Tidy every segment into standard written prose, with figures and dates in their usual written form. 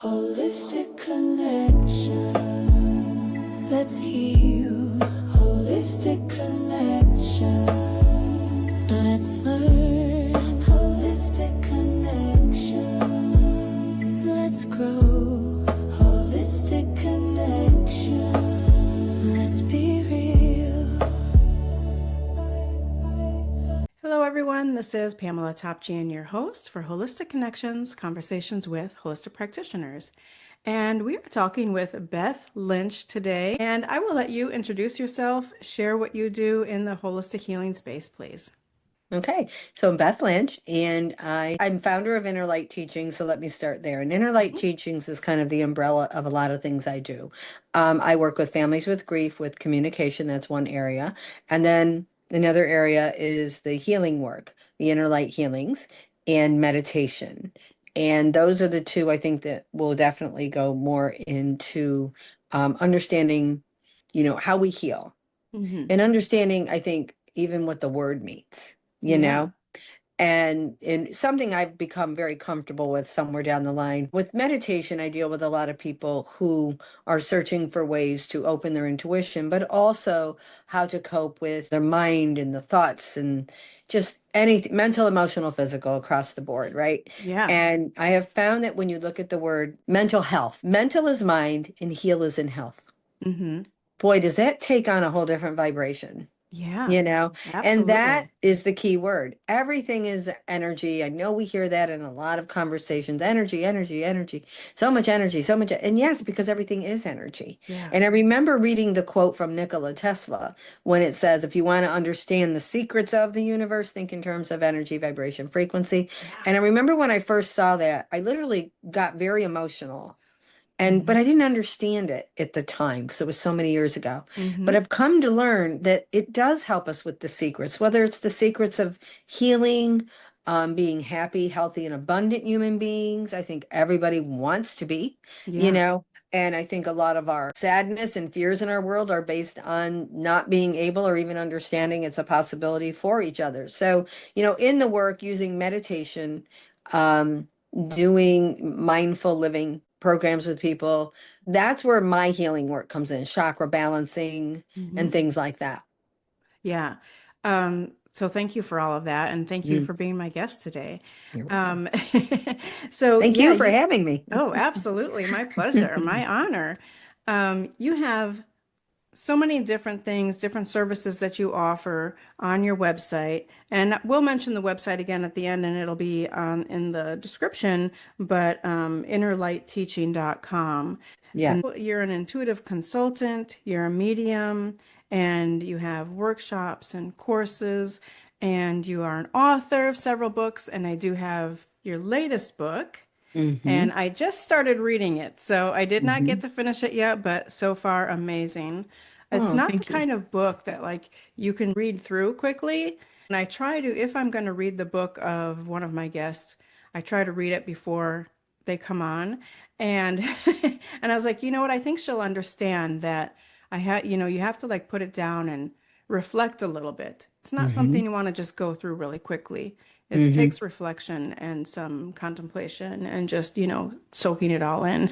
Holistic connection. Let's heal. Holistic connection. Let's learn. Holistic connection. Let's grow. Holistic connection. Let's be real. Hello, everyone. This is Pamela Topjian, your host for Holistic Connections Conversations with Holistic Practitioners. And we are talking with Beth Lynch today. And I will let you introduce yourself, share what you do in the holistic healing space, please. Okay, so I'm Beth Lynch, and I'm founder of Inner Light Teachings. So let me start there. And Inner Light Teachings is kind of the umbrella of a lot of things I do. I work with families with grief, with communication. That's one area. And then another area is the healing work, the Inner Light healings, and meditation. And those are the two I think that will definitely go more into understanding, how we heal Mm-hmm. and understanding, I think, even what the word means, you Yeah. know, and something I've become very comfortable with somewhere down the line. With meditation, I deal with a lot of people who are searching for ways to open their intuition, but also how to cope with their mind and the thoughts and just anything mental, emotional, physical across the board, right? Yeah. And I have found that when you look at the word mental health, mental is mind and heal is in health. Mm-hmm. Boy, does that take on a whole different vibration, Yeah. you know? And that Absolutely. is the key word. Everything is energy. I know we hear that in a lot of conversations. Energy, energy, energy. So much energy, so much. And yes, because everything is energy. Yeah. And I remember reading the quote from Nikola Tesla when it says, if you want to understand the secrets of the universe, think in terms of energy, vibration, frequency. Yeah. And I remember when I first saw that, I literally got very emotional. But Mm-hmm. I didn't understand it at the time because it was so many years ago. But Mm-hmm. I've come to learn that it does help us with the secrets, whether it's the secrets of healing, being happy, healthy, and abundant human beings. I think everybody wants to be, you Yeah. know, and I think a lot of our sadness and fears in our world are based on not being able or even understanding it's a possibility for each other. So, in the work using meditation, um, doing mindful living programs with people, that's where my healing work comes in, chakra balancing Mm-hmm. and things like that. Yeah. So thank you for all of that, and thank you Mm, for being my guest today. you're welcome. Um, so Thank yeah, you for you, having me. oh, absolutely. My pleasure, my honor. You have so many different things, different services that you offer on your website. And we'll mention the website again at the end, and it'll be in the description, but innerlightteaching.com. Yeah. And you're an intuitive consultant, you're a medium, and you have workshops and courses, and you are an author of several books. And I do have your latest book. Hmm. And I just started reading it, so I did not get Hmm. to finish it yet, but so far amazing. It's Oh, not the thank you. kind of book that like you can read through quickly. And I try to, if I'm going to read the book of one of my guests, I try to read it before they come on. And and I was like, you know what? I think she'll understand that you have to like put it down and reflect a little bit. It's not something Hmm. you want to just go through really quickly. It Hmm. takes reflection and some contemplation and just, soaking it all in.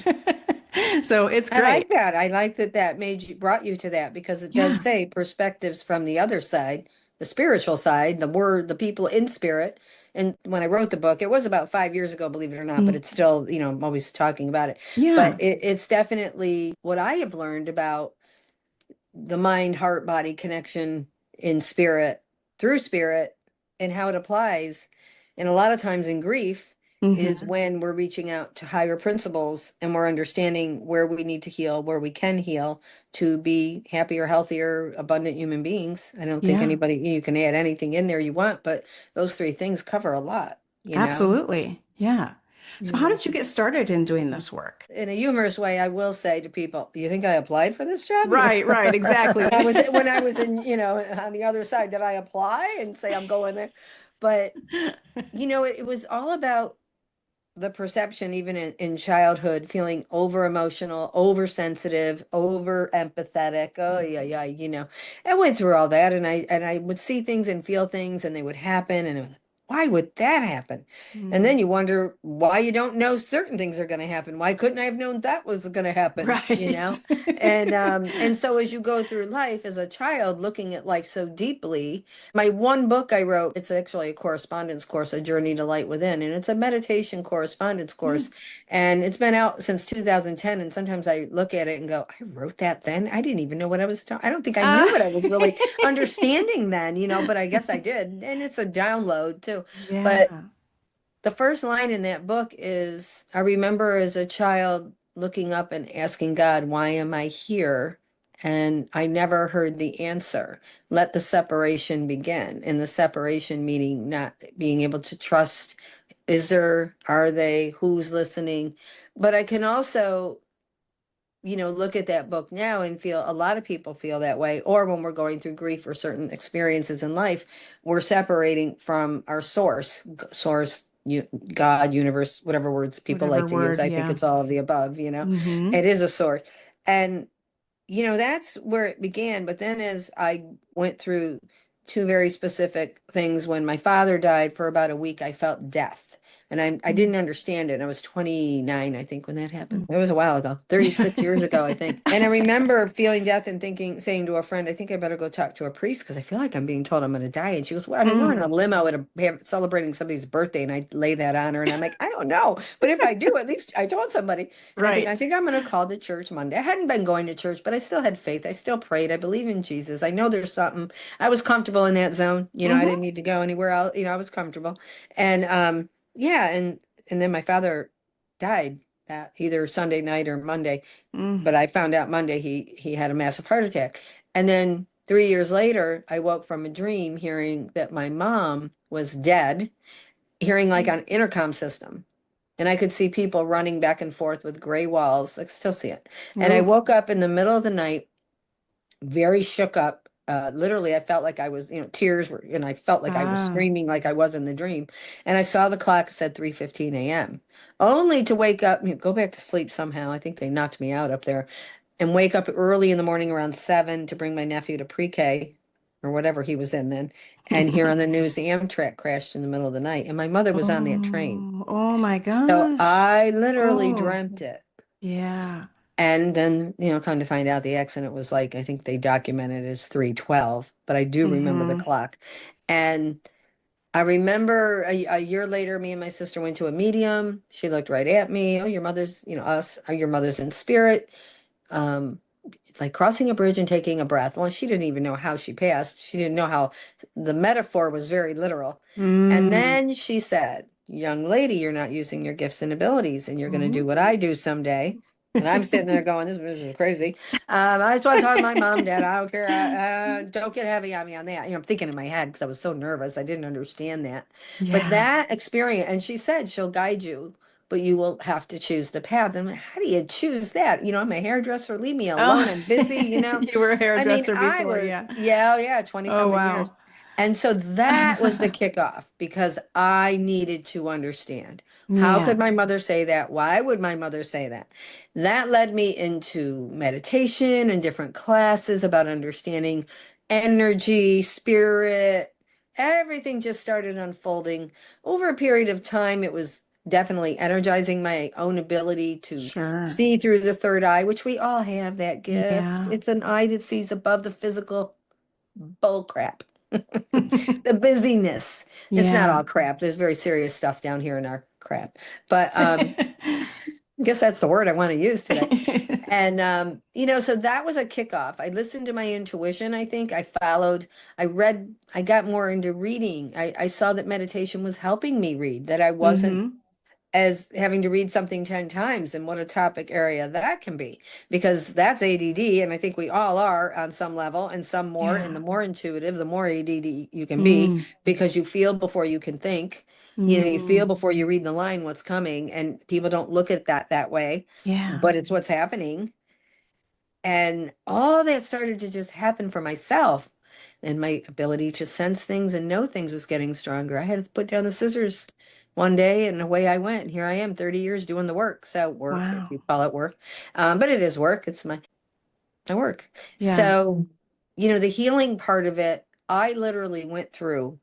So it's I great. like that. I like that brought you to that because it does Yeah. say perspectives from the other side, the spiritual side, the people in spirit. And when I wrote the book, it was about 5 years ago, believe it or not, but Mm. it's still, I'm always talking about it. But Yeah. it's definitely what I have learned about the mind, heart, body connection in spirit, through spirit, and how it applies. And a lot of times in grief is Hmm. when we're reaching out to higher principles and we're understanding where we need to heal, where we can heal to be happier, healthier, abundant human beings. I don't think Yeah. you can add anything in there you want, but those three things cover a lot, you know? Absolutely. Yeah. So how Yeah. did you get started in doing this work? In a humorous way, I will say to people, "You think I applied for this job?" Right, right, exactly. When I was in, on the other side, did I apply and say I'm going there? But it was all about the perception, even in childhood, feeling over emotional, oversensitive, over empathetic. Oh yeah, Mhm. yeah. I went through all that, and I would see things and feel things, and they would happen, and it was why would that happen? And then Mm. you wonder why you don't know certain things are going to happen. Why couldn't I have known that was going to happen, you Right. know? And so as you go through life as a child, looking at life so deeply, my one book I wrote, it's actually a correspondence course, A Journey to Light Within, and it's a meditation correspondence course. Mm. And it's been out since 2010. And sometimes I look at it and go, I wrote that then. I didn't even know what I was talking. I don't think I knew Ah. what I was really understanding then, but I guess I did. And it's a download too. But Yeah. the first line in that book is, I remember as a child looking up and asking God, why am I here? And I never heard the answer. Let the separation begin. And the separation meaning not being able to trust. Is there, are they, who's listening? But I can also, look at that book now and feel a lot of people feel that way. Or when we're going through grief or certain experiences in life, we're separating from our source, God, universe, whatever words people Whatever like to use. word, I think yeah. it's all of the above, Mm-hmm. it is a source. And that's where it began. But then as I went through two very specific things, when my father died for about a week, I felt death. And I didn't understand it. And I was 29, I think, when that happened. It was a while ago, 36 years ago, I think. And I remember feeling death and saying to a friend, I think I better go talk to a priest because I feel like I'm being told I'm going to die. And she goes, well, I mean, we're in Mm. a limo at celebrating somebody's birthday. And I lay that on her. And I'm like, I don't know. But if I do, at least I told somebody. And I Right. think I'm going to call the church Monday. I hadn't been going to church, but I still had faith. I still prayed. I believe in Jesus. I know there's something. I was comfortable in that zone. I Mm-hmm. didn't need to go anywhere else. I was comfortable. And yeah, and then my father died either Sunday night or Monday, Mm. but I found out Monday he had a massive heart attack. And then 3 years later, I woke from a dream hearing that my mom was dead, hearing like on intercom system. And I could see people running back and forth with gray walls. I can still see it. And I Ooh. woke up in the middle of the night, very shook up. Literally, I felt like I was, tears were, and I felt like I was Ah. screaming like I was in the dream. And I saw the clock said 3:15 a.m. Only to wake up, go back to sleep somehow. I think they knocked me out up there and wake up early in the morning around 7 to bring my nephew to pre-K or whatever he was in then. And hear on the news the Amtrak crashed in the middle of the night. And my mother was on that train. Oh, oh my So gosh. I literally Oh, dreamt it. yeah. And then, come to find out the accident was like, I think they documented it as 3:12, but I do remember the Mm-hmm. clock. And I remember a year later, me and my sister went to a medium. She looked right at me. Oh, your mother's, us, your mother's in spirit. Um, it's like crossing a bridge and taking a breath. Well, she didn't even know how she passed. She didn't know how the metaphor was very literal. And Mm. then she said, young lady, you're not using your gifts and abilities, and you're going to do what Ooh. I do someday. And I'm sitting there going, this is crazy. I just want to talk to my mom, dad. I don't care. Don't get heavy on me on that. I'm thinking in my head because I was so nervous. I didn't understand that. But Yeah. that experience, and she said she'll guide you, but you will have to choose the path. And how do you choose that? I'm a hairdresser. Leave me alone. Oh, I'm busy. you were a I mean, hairdresser I before, was, yeah. yeah, oh, yeah, 20 Oh, something wow. years. And so that was the kickoff because I needed to understand. How could Yeah, my mother say that? Why would my mother say that? That led me into meditation and different classes about understanding energy, spirit. Everything just started unfolding over a period of time. It was definitely energizing my own ability to sure. see through the third eye, which we all have that gift. Yeah. It's an eye that sees above the physical bull crap. The busyness. It's not Yeah. all crap. There's very serious stuff down here in our crap. But I guess that's the word I want to use today. And so that was a kickoff. I listened to my intuition, I think. I read, I got more into reading. I saw that meditation was helping me read, that I wasn't Mm-hmm. as having to read something 10 times and what a topic area that can be because that's ADD and I think we all are on some level and some more and Yeah. the more intuitive the more ADD you can be Mm. because you feel before you can think, you feel Mm. before you read the line what's coming and people don't look at that way, Yeah. but it's what's happening. And all that started to just happen for myself. And my ability to sense things and know things was getting stronger. I had to put down the scissors one day and away I went. Here I am, 30 years doing the work. So work, if Wow. you call it work. But it is work. It's my work. Yeah. So, the healing part of it, I literally went through.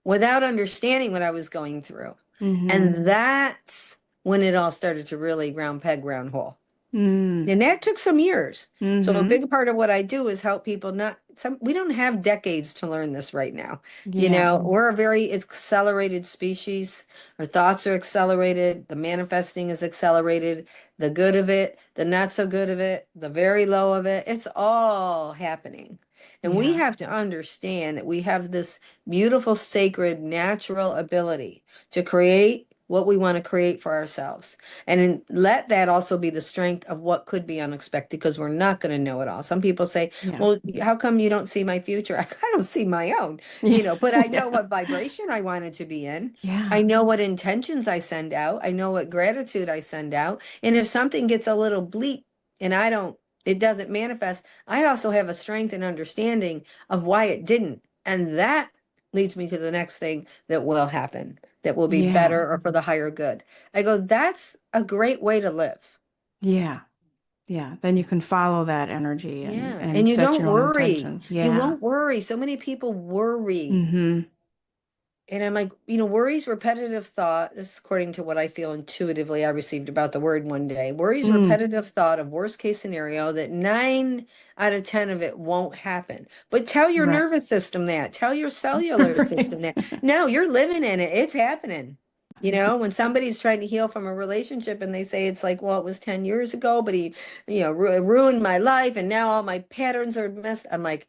without understanding what I was going through. Mm-hmm. And that's when it all started to really round peg, round hole. Mm. And that took some years. So a Mm-hmm. big part of what I do is help people not some we don't have decades to learn this right now. Yeah. We're a very accelerated species. Our thoughts are accelerated, the manifesting is accelerated, the good of it, the not so good of it, the very low of it. It's all happening. And we Yeah. have to understand that we have this beautiful, sacred, natural ability to create what we want to create for ourselves. Let that also be the strength of what could be unexpected because we're not going to know it all. Some people say, Yeah. well, how come you don't see my future? I don't see my own, Yeah. but I know Yeah. what vibration I wanted to be in. I Yeah. know what intentions I send out. I know what gratitude I send out. And if something gets a little bleak and it doesn't manifest, I also have a strength and understanding of why it didn't. And that leads me to the next thing that will happen, that will be Yeah. better or for the higher good. I go, that's a great way to live. Yeah. Yeah. Then you can follow that energy and Yeah. And and you set don't your own worry. intentions. You Yeah. won't worry. So many people worry. Mm-hmm. And I'm like, worry's repetitive thought. This is according to what I feel intuitively I received about the word one day. Worry's Mm. repetitive thought of worst case scenario that 9 out of 10 of it won't happen. But tell your Right. nervous system that. Tell your cellular system Right. that. No, you're living in it. It's happening. When somebody's trying to heal from a relationship and they say it's like, well, it was 10 years ago, but he, ruined my life and now all my patterns are messed. I'm like,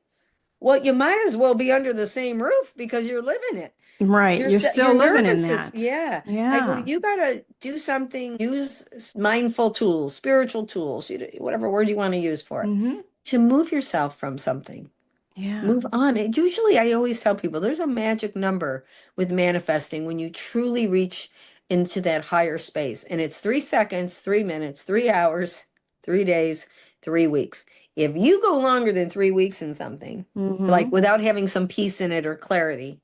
well, you might as well be under the same roof because you're living it. Right. You're Your still living in nervous system, that. yeah. I go, Yeah. you gotta do something, use mindful tools, spiritual tools, whatever word you want to use for it, Mm-hmm. to move yourself from something. Yeah. Move on. Usually, I always tell people there's a magic number with manifesting when you truly reach into that higher space. And it's 3 seconds, 3 minutes, 3 hours, 3 days, 3 weeks. If you go longer than 3 weeks in something, like Mm-hmm. without having some peace in it or clarity,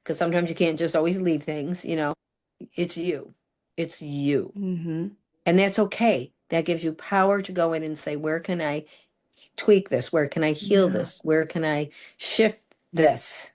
because sometimes you can't just always leave things, it's you. It's you. Mm-hmm. And that's okay. That gives you power to go in and say, where can I tweak this? Where can I heal Yeah. this? Where can I shift this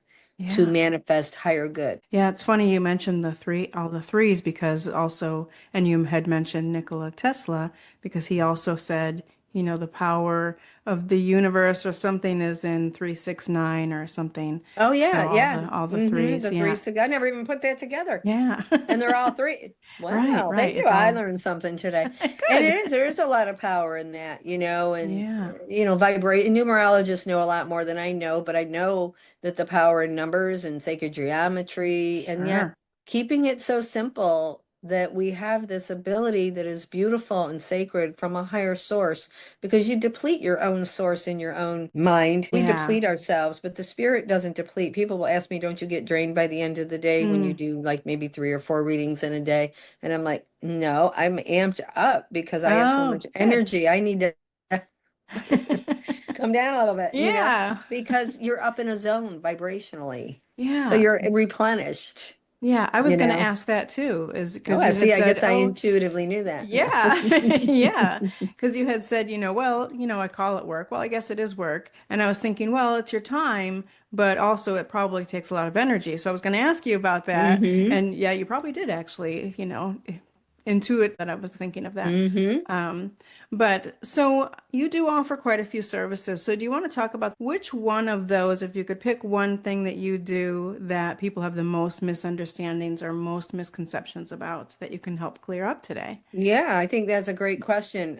to Yeah. manifest higher good? Yeah, it's funny you mentioned all the threes, because also, and you had mentioned Nikola Tesla, because he also said, the power of the universe or something is in 369 or something. Oh So yeah, all yeah. the all the threes. The three Yeah. sig I never even put that together. Yeah. And they're all three. Right, Wow, right. thank you. It's I all learned something today. And good. there is a lot of power in that, and Yeah. vibrate numerologists know a lot more than I know, but I know that the power in numbers and sacred geometry, and yet Sure. keeping it so simple that we have this ability that is beautiful and sacred from a higher source, because you deplete your own source in your own mind. We Yeah. deplete ourselves, but the spirit doesn't deplete. People will ask me, don't you get drained by the end of the day when you Mm. do like maybe 3 or 4 readings in a day? And I'm like, no, I'm amped up because I have so Oh, much good. energy. I need to come down a little bit, Yeah. because you're up in a zone vibrationally. So Yeah. you're replenished, Yeah. I was you going to know. ask that too, is Oh, because I you had see. I said, guess I oh, intuitively knew that. Yeah. yeah. Yeah. Because you had said, well, I call it work. Well, I guess it is work. And I was thinking, well, it's your time, but also it probably takes a lot of energy. So I was going to ask you about that. Hmm. And yeah, you probably did actually, intuit that I was thinking of that. Hmm. Um, but so you do offer quite a few services. So do you want to talk about which one of those, if you could pick one thing that you do that people have the most misunderstandings or most misconceptions about, that you can help clear up today? Yeah, I think that's a great question.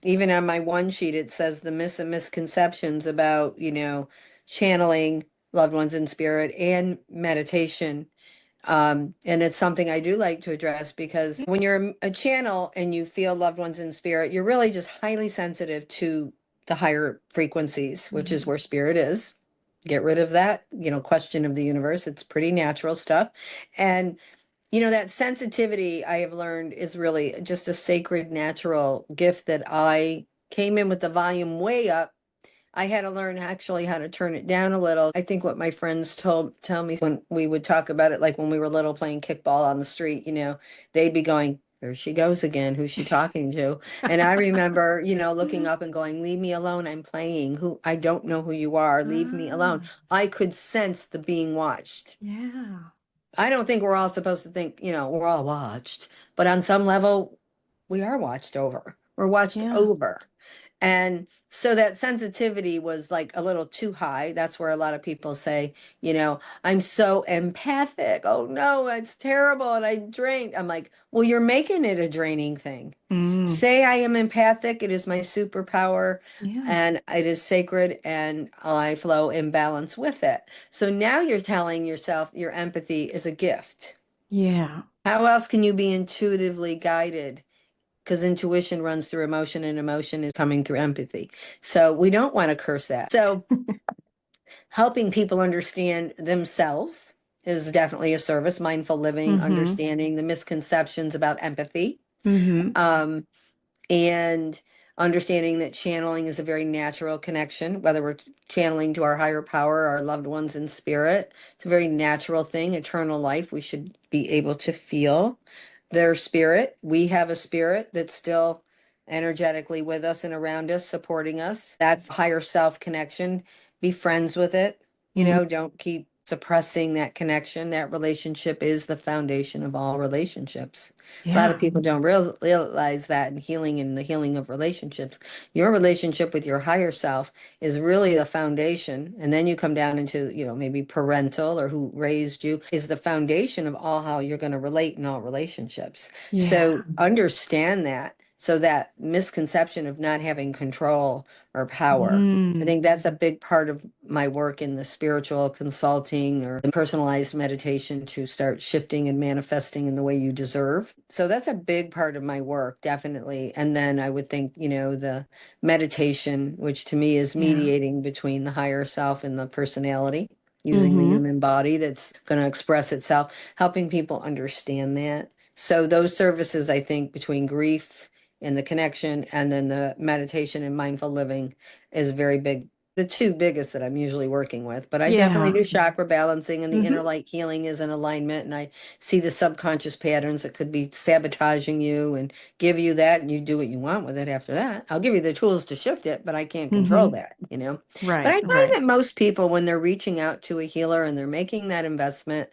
Even on my one sheet, it says the myths and misconceptions about, channeling loved ones in spirit and meditation. And it's something I do like to address because when you're a channel and you feel loved ones in spirit, you're really just highly sensitive to the higher frequencies, which is Mhm. where spirit is. Get rid of that, question of the universe. It's pretty natural stuff. And that sensitivity I have learned is really just a sacred natural gift that I came in with the volume way up. I had to learn actually how to turn it down a little. I think what my friends tell me when we would talk about it, like when we were little playing kickball on the street, they'd be going, there she goes again. Who's she talking to? And I remember, looking up and going, leave me alone. I'm playing. I don't know who you are. Leave me alone. Ah, I could sense the being watched. yeah. I don't think we're all supposed to think, we're all watched, but on some level, we are watched over. We're watched Yeah. over. And so that sensitivity was like a little too high. That's where a lot of people say, I'm so empathic. Oh no, it's terrible. And I drained. I'm like, well, you're making it a draining thing. Mm, Say I am empathic. It is my superpower yeah. and it is sacred and I flow in balance with it. So now you're telling yourself your empathy is a gift. Yeah. How else can you be intuitively guided? Because intuition runs through emotion and emotion is coming through empathy. So we don't want to curse that. So helping people understand themselves is definitely a service. Mindful living, Mm-hmm. understanding the misconceptions about empathy, Mm-hmm. um, and understanding that channeling is a very natural connection, whether we're channeling to our higher power, our loved ones in spirit. It's a very natural thing, eternal life. We should be able to feel their spirit. We have a spirit that's still energetically with us and around us, supporting us. That's higher self connection. Be friends with it. Mm, Don't keep suppressing that connection. That relationship is the foundation of all relationships. A lot of yeah. people don't realize that in healing and the healing of relationships. Your relationship with your higher self is really the foundation. And then you come down into, maybe parental or who raised you is the foundation of all how you're going to relate in all relationships. Yeah. So understand that. So that misconception of not having control or power. I Mm, think that's a big part of my work in the spiritual consulting or the personalized meditation to start shifting and manifesting in the way you deserve. So that's a big part of my work, definitely. And then I would think, the meditation, which to me is yeah. mediating between the higher self and the personality, using the Mm-hmm. human body that's going to express itself, helping people understand that. So those services, I think, between grief and the connection and then the meditation and mindful living is very big. The two biggest that I'm usually working with, but I definitely Yeah. do chakra balancing and the inner Mm-hmm. light healing is in alignment. And I see the subconscious patterns that could be sabotaging you and give you that. And you do what you want with it after that. I'll give you the tools to shift it, but I can't control Mm-hmm. that. But Right. I find Right. that most people, when they're reaching out to a healer and they're making that investment,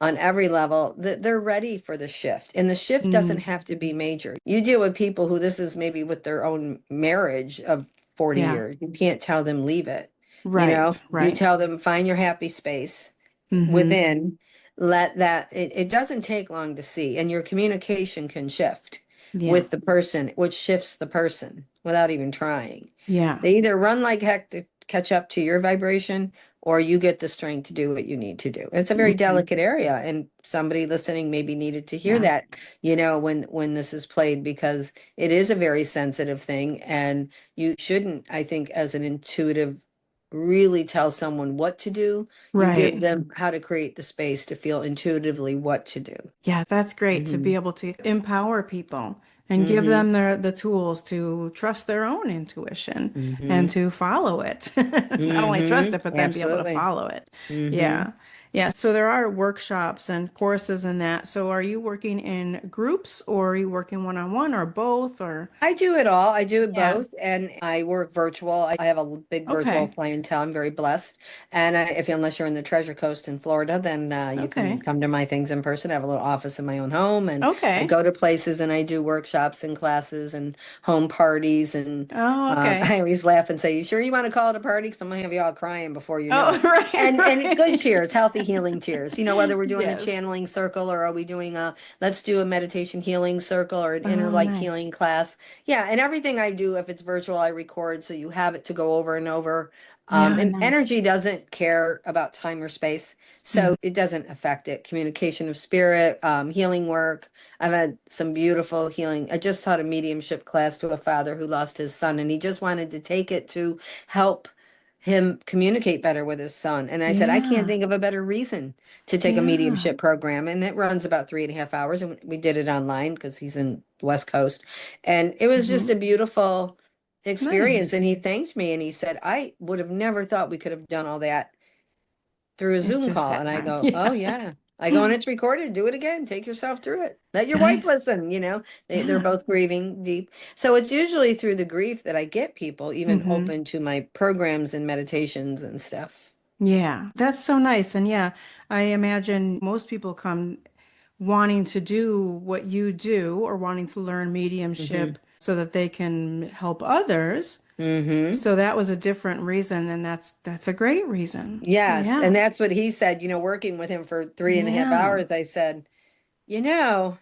on every level, that they're ready for the shift. And the shift doesn't Mm, have to be major. You deal with people who this is maybe with their own marriage of 40 yeah. years. You can't tell them leave it. Right. You Right. tell them find your happy space Mm-hmm. within, let it doesn't take long to see, and your communication can shift Yeah. with the person, which shifts the person without even trying. Yeah. They either run like heck to catch up to your vibration, or you get the strength to do what you need to do. It's a very Mm-hmm. delicate area, and somebody listening maybe needed to hear Yeah. that, when this is played, because it is a very sensitive thing, and you shouldn't, I think, as an intuitive, really tell someone what to do. You give Right. them how to create the space to feel intuitively what to do. Yeah, that's great to be Hmm. able to empower people and give Hmm. them the tools to trust their own intuition and Hmm. to follow it. Not only trust Hmm. it, but then be able to Absolutely. follow it. Hmm. Yeah. Yeah. So there are workshops and courses in that. So are you working in groups or are you working one-on-one or both or I do it all. I do it yeah. both, and I work virtual. I have a big virtual Okay. clientele. I'm very blessed. And if unless you're in the Treasure Coast in Florida, then you can Okay. come to my things in person. I have a little office in my own home, and I Okay. go to places and I do workshops and classes and home parties. And Oh, okay. I always laugh and say, "You sure you want to call it a party? Because I'm gonna have you all crying before you know Oh, it." right, And good right. tears, healthy healing tears. Whether we're doing a Yes. channeling circle or are we doing a let's do a meditation healing circle or an inner Oh, light nice. healing class. Yeah, and everything I do, if it's virtual, I record so you have it to go over and over. Yeah, And nice. energy doesn't care about time or space, Mhm. so it doesn't affect it. Communication of spirit, healing work. I've had some beautiful healing. I just taught a mediumship class to a father who lost his son, and he just wanted to take it to help him communicate better with his son. And I said, I can't Yeah. think of a better reason to take a Yeah. mediumship program. And it runs about 3.5 hours. And we did it online because he's in the West Coast. And it was just Hmm. a beautiful experience. And Nice. he thanked me and he said, I would have never thought we could have done all that through a In Zoom just call. that And I time. go, oh, Yeah. yeah. I go, and it's recorded. Do it again. Take yourself through it. Let your wife Nice. listen, they're Yeah. both grieving deep. So it's usually through the grief that I get people even Hmm. open to my programs and meditations and stuff. Yeah, that's so nice. And yeah, I imagine most people come wanting to do what you do or wanting to learn Hmm. mediumship so that they can help others. Hmm. So that was a different reason, and that's a great reason. Yes. And Yeah. that's what he said, working with him for 3.5 hours. Yeah. I said, you know,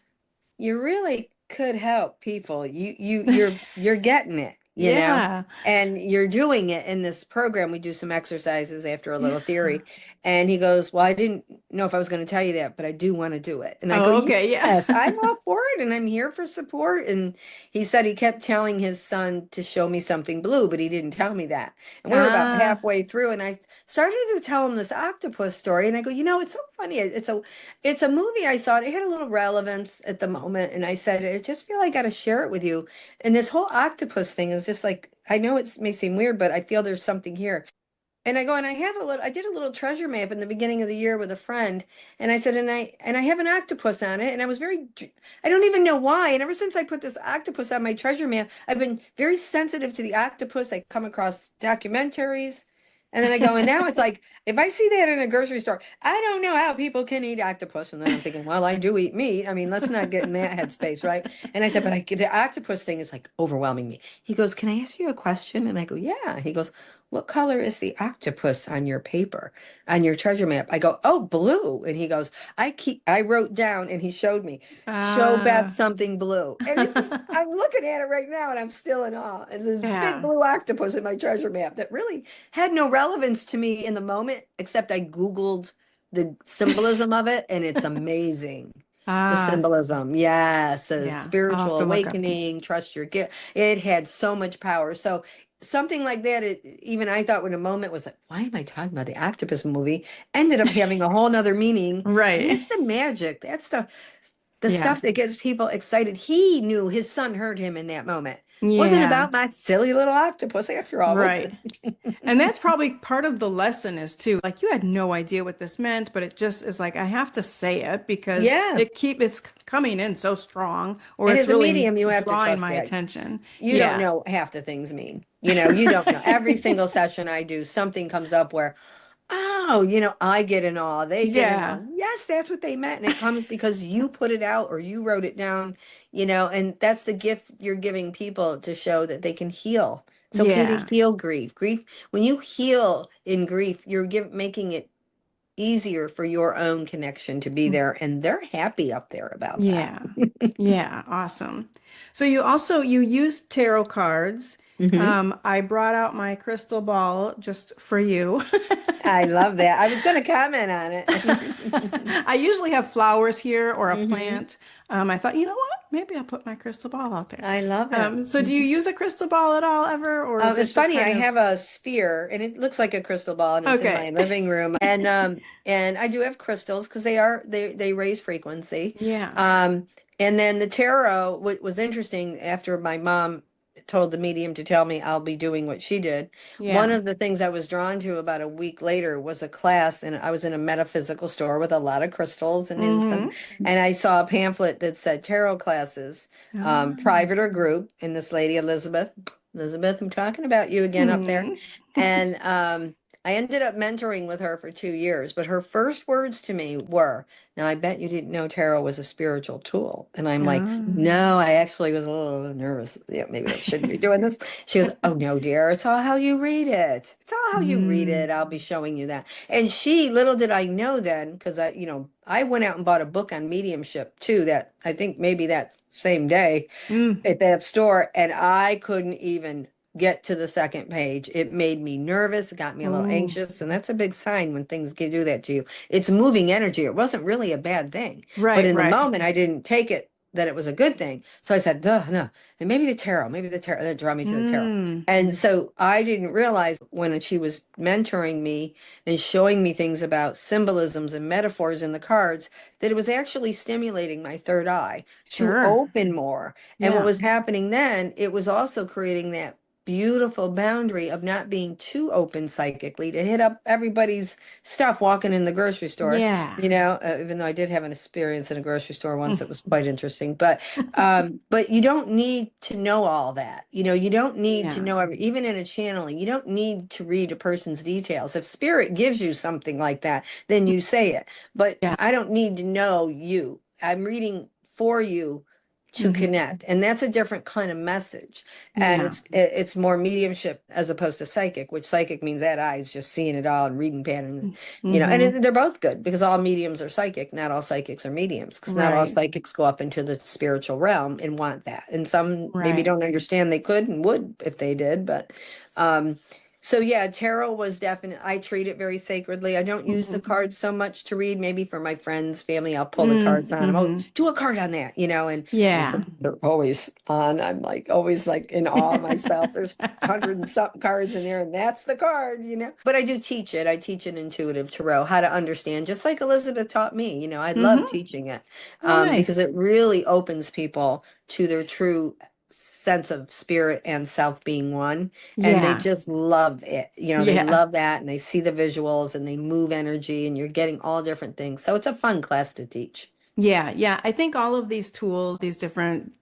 you really could help people. You're getting it. Yeah. And you're doing it in this program. We do some exercises after a little Yeah. theory. And he goes, well, I didn't know if I was going to tell you that, but I do want to do it. And I go, Oh, okay. Yeah. yes, I'm all for it. And I'm here for support. And he said he kept telling his son to show me something blue, but he didn't tell me that. And we were about Ah, halfway through, and I started to tell him this octopus story. And I go, it's so funny. It's a movie I saw. It had a little relevance at the moment. And I said, I just feel I got to share it with you. And this whole octopus thing is just like, I know it may seem weird, but I feel there's something here. And I go, and I did a little treasure map in the beginning of the year with a friend. And I said, and I have an octopus on it. And I don't even know why. And ever since I put this octopus on my treasure map, I've been very sensitive to the octopus. I come across documentaries. And then I go, and now it's like, if I see that in a grocery store, I don't know how people can eat octopus. And then I'm thinking, well, I do eat meat. I mean, let's not get in that headspace, right? And I said, but the octopus thing is like overwhelming me. He goes, can I ask you a question? And I go, yeah. He goes, what color is the octopus on your paper, on your treasure map? I go, oh, blue. And he goes, I wrote down, and he showed me, show Beth ah, something blue. And it's just, I'm looking at it right now and I'm still in awe. And this big yeah. blue octopus in my treasure map that really had no relevance to me in the moment, except I Googled the symbolism of it, and it's amazing. The Ah, symbolism, yes, a yeah. I'll have spiritual to look up. awakening, trust your gift. It had so much power. So something like that, even I thought in a moment was like, why am I talking about the octopus movie? Ended up having a whole nother meaning. And Right. that's the magic. That's the Yeah. stuff that gets people excited. He knew his son heard him in that moment. Wasn't Yeah. about my silly little octopus after all, was Right. it? And that's probably part of the lesson is too, like you had no idea what this meant, but it just is like I have to say it because Yeah. it's coming in so strong or And it's as a really medium, you have to drawing trust my that. attention. You don't Yeah. know half the things mean. You don't know. Every single session I do, something comes up where, oh, I get an awe. They get an awe. Yeah. Yes, that's what they meant. And it comes because you put it out or you wrote it down, and that's the gift you're giving people to show that they can heal. It's okay to Yeah. heal grief. Grief, when you heal in grief, making it easier for your own connection to be there. And they're happy up there about that. Yeah. Yeah. Awesome. So you use tarot cards. Hmm. I brought out my crystal ball just for you. I love that. I was going to comment on it. I usually have flowers here or a Hmm. plant. I thought, you know what? Maybe I'll put my crystal ball out there. I love it. So do you use a crystal ball at all ever, or is It's it just funny. I kind of have a sphere, and it looks like a crystal ball, and it's in okay? my living room. And I do have crystals because they raise frequency. Yeah. Um, and then the tarot, what was interesting after my mom told the medium to tell me I'll be doing what she did. One Yeah. of the things I was drawn to about a week later was a class, and I was in a metaphysical store with a lot of crystals and incense, Mm-hmm. and I saw a pamphlet that said tarot classes, Ah. private or group, and this lady Elizabeth, I'm talking about you again up there. Hmm. And I ended up mentoring with her for 2 years, but her first words to me were, now I bet you didn't know tarot was a spiritual tool. And I'm like, no, I actually was a little nervous. Yeah, maybe I shouldn't be doing this. She goes, oh no, dear, it's all how you read it. It's all how you read Mm. it. I'll be showing you that. And little did I know then, because I went out and bought a book on mediumship too, that I think maybe that same day Mm. at that store, and I couldn't even get to the second page. It made me nervous, it got me a little Oh. anxious, and that's a big sign when things can do that to you. It's moving energy. It wasn't really a bad thing, but Right. in the Right. moment, I didn't take it that it was a good thing. So I said, duh, no, and maybe the tarot, that draw me to the tarot. Mm. And so I didn't realize when she was mentoring me and showing me things about symbolisms and metaphors in the cards that it was actually stimulating my third eye to Sure. open more. And what Yeah. was happening then, it was also creating that beautiful boundary of not being too open psychically to hit up everybody's stuff walking in the grocery store, Yeah. even though I did have an experience in a grocery store once, it was quite interesting. But you don't need to know all that. You don't need to Yeah. know even in a channeling, you don't need to read a person's details. If spirit gives you something like that, then you say it. But Yeah. I don't need to know you. I'm reading for you to Hmm. connect, and that's a different kind of message. And Yeah. it's more mediumship as opposed to psychic, which psychic means that eye is just seeing it all and reading patterns, and Hmm. they're both good because all mediums are psychic. Not all psychics are mediums, because not all Right. psychics go up into the spiritual realm and want that, and some maybe Right. don't understand they could and would if they did. But um so yeah, tarot was definite. I treat it very sacredly. I don't use the Hmm. cards so much to read. Maybe for my friends, family, I'll pull the cards on them. Oh, Mm-hmm. do a card on that, and Yeah. they're always on. I'm like always like in awe of myself. There's hundred and something cards in there, and that's the card. But I do teach it. I teach an intuitive tarot, how to understand, just like Elizabeth taught me. I love Hmm. teaching it Oh, because nice. it really opens people to their true sense of spirit and self being one, and they Yeah. just love it. They Yeah. love that, and they see the visuals and they move energy, and you're getting all different things. So it's a fun class to teach. Yeah. Yeah. I think all of these tools, these different,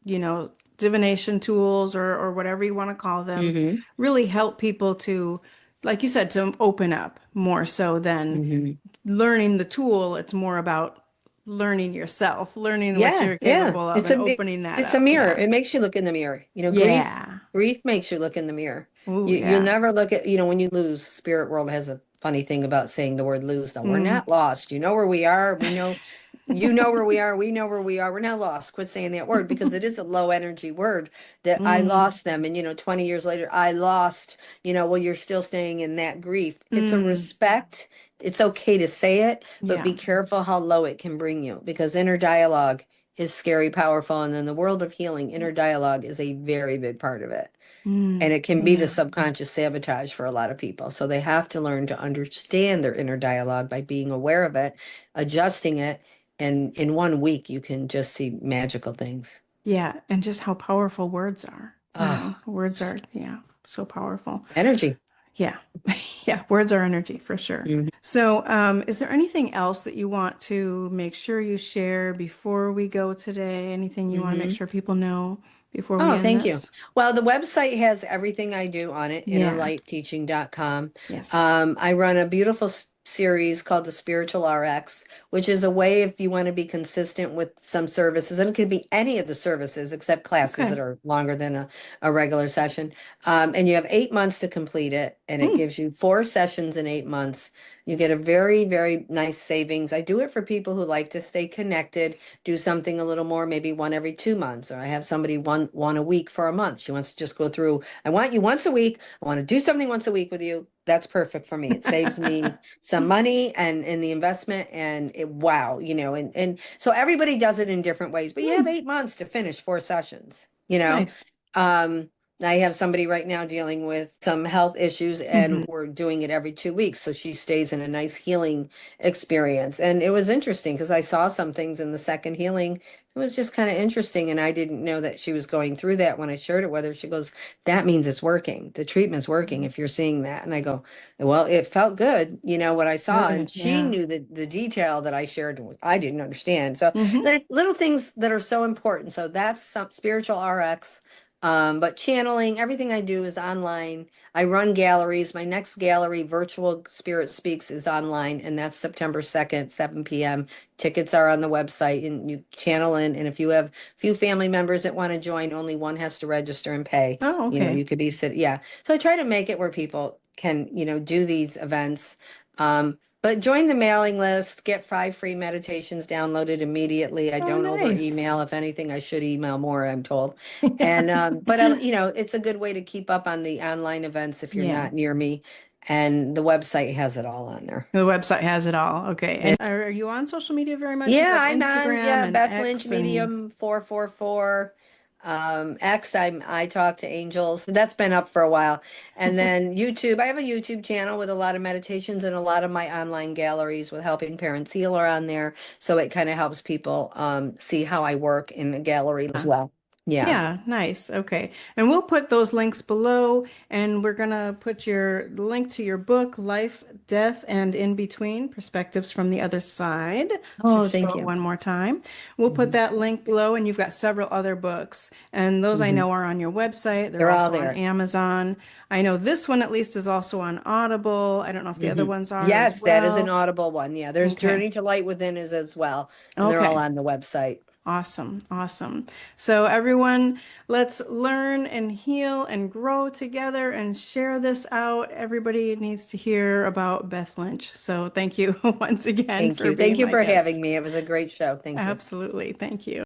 divination tools or whatever you want to call them, Hmm. really help people to, like you said, to open up more so than Hmm. learning the tool. It's more about learning yourself, learning what Yeah, you're yeah. capable of and opening that It's a up. mirror. Yeah. It makes you look in the mirror. Yeah. Grief makes you look in the mirror. Oh, You'll yeah. never look at, when you lose, spirit world has a funny thing about saying the word lose. Now, we're Mm. not lost. You know where we are. We know, you know where we are. We know where we are. We're not lost. Quit saying that word, because it is a low energy word that I Mm. lost them. And, 20 years later, I lost, well, you're still staying in that grief. It's a Mm. respect. It's okay to say it, but be Yeah. careful how low it can bring you, because inner dialogue is scary, powerful. And in the world of healing, inner dialogue is a very big part of it. And Mm. it can be the Yeah. subconscious sabotage for a lot of people. So they have to learn to understand their inner dialogue by being aware of it, adjusting it. And in 1 week, you can just see magical things. Yeah. And just how powerful words are. Oh, Words just are, yeah, so powerful. energy. Yeah. Yeah. Words are energy for sure. Mhm. So, is there anything else that you want to make sure you share before we go today? Anything you want to make Mhm. sure people know before we Oh, end thank you. this? Well, the website has everything I do on it, Yeah. innerlightteaching.com. Yes. I run a beautiful series called the Spiritual RX, which is a way, if you want to be consistent with some services, and it could be any of the services except classes that Okay. are longer than a regular session. And you have 8 months to complete it, and it Mm. gives you 4 sessions in 8 months. You get a very, very nice savings. I do it for people who like to stay connected, do something a little more, maybe one every 2 months, or I have somebody one a week for a month. She wants to just go through. I want you once a week. I want to do something once a week with you. That's perfect for me. It saves me some money and in the investment, and wow, and so everybody does it in different ways, but you have Mm. 8 months to finish 4 sessions. Nice. Um, I have somebody right now dealing with some health issues, and Hmm. we're doing it every 2 weeks. So she stays in a nice healing experience. And it was interesting because I saw some things in the second healing. It was just kind of interesting. And I didn't know that she was going through that when I shared it with her. She goes, that means it's working. The treatment's working if you're seeing that. And I go, well, it felt good, what I saw. And Good. she Yeah. knew the detail that I shared. I didn't understand. So Hmm. the little things that are so important. So that's some spiritual RX. But channeling, everything I do is online. I run galleries. My next gallery, Virtual Spirit Speaks, is online, and that's September 2nd, 7 p.m. Tickets are on the website, and you channel in. And if you have few family members that want to join, only one has to register and pay. Oh, okay. You could be yeah. So I try to make it where people can, do these events. But join the mailing list, get 5 free meditations downloaded immediately. I Oh, don't over nice. email. If anything, I should email more, I'm told. Yeah. And but it's a good way to keep up on the online events if you're Yeah. not near me. And the website has it all on there. The website has it all. Okay. And And are you on social media very much? You yeah, have I'm on, Instagram yeah, and Beth Lynch X and Medium 444. X, I talk to angels. That's been up for a while. And then YouTube, I have a YouTube channel with a lot of meditations, and a lot of my online galleries with helping parents heal are on there. So it kind of helps people see how I work in a gallery as well. Yeah. Yeah, nice. Okay. And we'll put those links below, and we're gonna put your link to your book, Life, Death, and In Between: Perspectives from the Other Side. Oh, Just show thank it you. one more time. We'll put Hmm. that link below, and you've got several other books. And those I Hmm. know are on your website. They're They're all also on there. Amazon. I know this one at least is also on Audible. I don't know if the other Hmm. ones are as Yes, that is an well. Audible one. Yeah, there's Okay. Journey to Light Within is as well, and they're all Okay. on the website. Awesome, awesome. So, everyone, let's learn and heal and grow together and share this out. Everybody needs to hear about Beth Lynch. So, thank you once again Thank for you. Thank being you my for guest. having me. It was a great show. Thank you. Absolutely. Thank you.